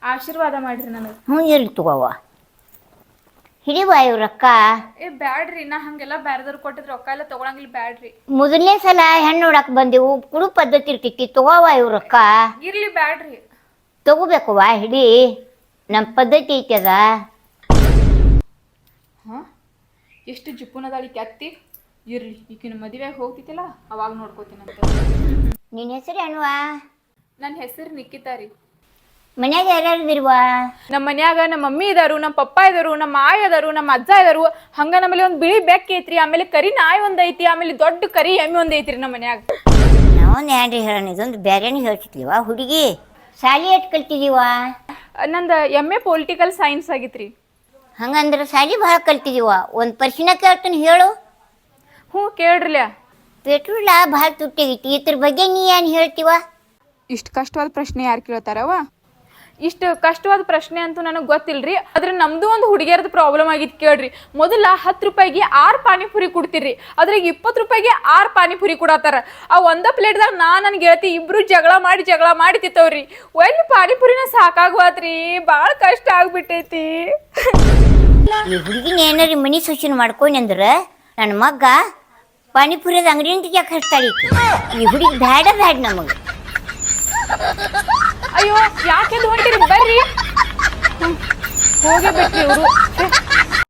ಆಶೀರ್ವಾದ ಮಾಡ್ರಿ ನನಗೆ. ಹ್ಞೂ ಇರ್ಲಿ ತಗೋವ ಹಿಡಿವ ಇವ್ ರೊಕ್ಕ. ಬ್ಯಾಡ್ರಿ, ನಾ ಹಂಗೆಲ್ಲ ಬ್ಯಾರದವ್ರು ಕೊಟ್ಟಿದ್ ರೊಕ್ಕ ಎಲ್ಲ ತಗೊಳಂಗಿಲ್ಲ, ಬ್ಯಾಡ್ರಿ. ಮೊದಲನೇ ಸಲ ಹೆಣ್ಣು ನೋಡಕ್ ಬಂದೆವು, ಕುಡು ಪದ್ಧತಿ ಇರ್ತೈತಿ. ತಗೋವ ಇವ್ ರೊಕ್ಕ. ಇರ್ಲಿ ಬ್ಯಾಡ್ರಿ. ತಗೋಬೇಕವ್ವ, ಹಿಡಿ, ನಮ್ಮ ಪದ್ಧತಿ ಐತಿ ಅದ. ಹಾಂ, ಎಷ್ಟು ಜಿಪ್ಪುನದಾಳಿ ಕೆತ್ತಿ. ಇರ್ಲಿ, ಈಗಿನ ಮದುವೆಗೆ ಹೋಗ್ತಿತ್ತಿಲ್ಲ ಅವಾಗ ನೋಡ್ಕೋತೀನಂತ. ನಿನ್ನ ಹೆಸರು ಅನ್ವಾ? ನನ್ನ ಹೆಸರು ನಿಕ್ಕಿತಾ ರೀ. ಮನ್ಯಾಗ ಯಾರ್ಯಾರದಿರ್ವಾ? ನಮ್ಮ ಮನ್ಯಾಗ ನಮ್ಮ ಮಮ್ಮಿ ಇದಾರು, ನಮ್ಮ ಪಪ್ಪ ಇದಾರು, ನಮ್ಮ ಆಯ್ ಅದಾರು, ನಮ್ಮ ಅಜ್ಜ ಇದಾರು. ಹಂಗ ನಮ್ಮಲ್ಲಿ ಒಂದು ಬಿಳಿ ಬೆಕ್ಕ ಐತ್ರಿ, ಆಮೇಲೆ ಕರಿ ನಾಯಿ ಒಂದ್ ಐತಿ, ಆಮೇಲೆ ದೊಡ್ಡ ಕರಿ ಎಮ್ಮೆ ಒಂದ್ ಐತ್ರಿ ನಮ್ಮ ಮನ್ಯಾಗ. ನಾವೊಂದು ಏನ್ರಿ ಹೇಳೋಣ, ಇದೊಂದು ಬೇರೆನೇ ಹೇಳ್ತಿದ್ಲಿವಾ ಹುಡುಗಿ. ಶಾಲಿ ಎಟ್ ಕಲ್ತಿದೀವ? ನಂದು ಎಮ್ಮೆ ಪೊಲಿಟಿಕಲ್ ಸೈನ್ಸ್ ಆಗಿತ್ರಿ. ಹಂಗಂದ್ರೆ ಶಾಲಿ ಭಾಳ ಕಲ್ತಿದೀವ. ಒಂದು ಪ್ರಶ್ನೆ ಕೇಳ್ತಾನೆ ಹೇಳು. ಹ್ಞೂ ಕೇಳ್ರಲ್ಯ. ಪೆಟ್ರೋಲ ಭಾಳ ತುಟ್ಟಿಗೈತಿ, ಇದ್ರ ಬಗ್ಗೆ ನೀ ಏನು ಹೇಳ್ತೀವ? ಇಷ್ಟು ಕಷ್ಟವಾದ ಪ್ರಶ್ನೆ ಯಾರು ಕೇಳ್ತಾರವ? ಇಷ್ಟು ಕಷ್ಟವಾದ ಪ್ರಶ್ನೆ ಅಂತೂ ನನಗೆ ಗೊತ್ತಿಲ್ರಿ. ಆದ್ರೆ ನಮ್ದು ಒಂದು ಹುಡುಗಿಯರ್ದು ಪ್ರಾಬ್ಲಮ್ ಆಗಿತ್ತು ಕೇಳ್ರಿ. ಮೊದಲ 10 ರೂಪಾಯಿಗೆ 6 ಪಾನಿಪುರಿ ಕೊಡ್ತಿರ್ರಿ, ಅದ್ರಾಗ 20 ರೂಪಾಯಿಗೆ 6 ಪಾನಿಪುರಿ ಕೊಡತ್ತಾರ. ಆ ಒಂದ ಪ್ಲೇಟ್ದಾಗ ನನ್ನ ಗೆಳತಿ ಇಬ್ರು ಜಗಳ ಮಾಡಿ ತಿತ್ತವ್ರಿ. ಒಂದು ಪಾನಿಪುರಿನ ಸಾಕಾಗ್ವಾತ್ರಿ, ಭಾಳ ಕಷ್ಟ ಆಗ್ಬಿಟ್ಟೈತಿ. ಈ ಹುಡುಗಿನ ಏನಾರಿ ಮನಿ ಸೂಚನೆ ಮಾಡ್ಕೊಂಡಿ ಅಂದ್ರೆ ನನ್ನ ಮಗ್ಗ ಪಾನಿಪುರಿದ ಅಂಗಡಿಯಿಂದ ಯಾಕೆ ಹಚ್ತಾಳಿ. ಈ ಹುಡುಗಿ ಬ್ಯಾಡ ನಮಗೆ. ಅಯ್ಯೋ, ಯಾಕೆ ಹೊಂಟಿರಿ? ಬರ್ರಿ. ಹೋಗೇ ಬಿಟ್ರಿ ಇವರು.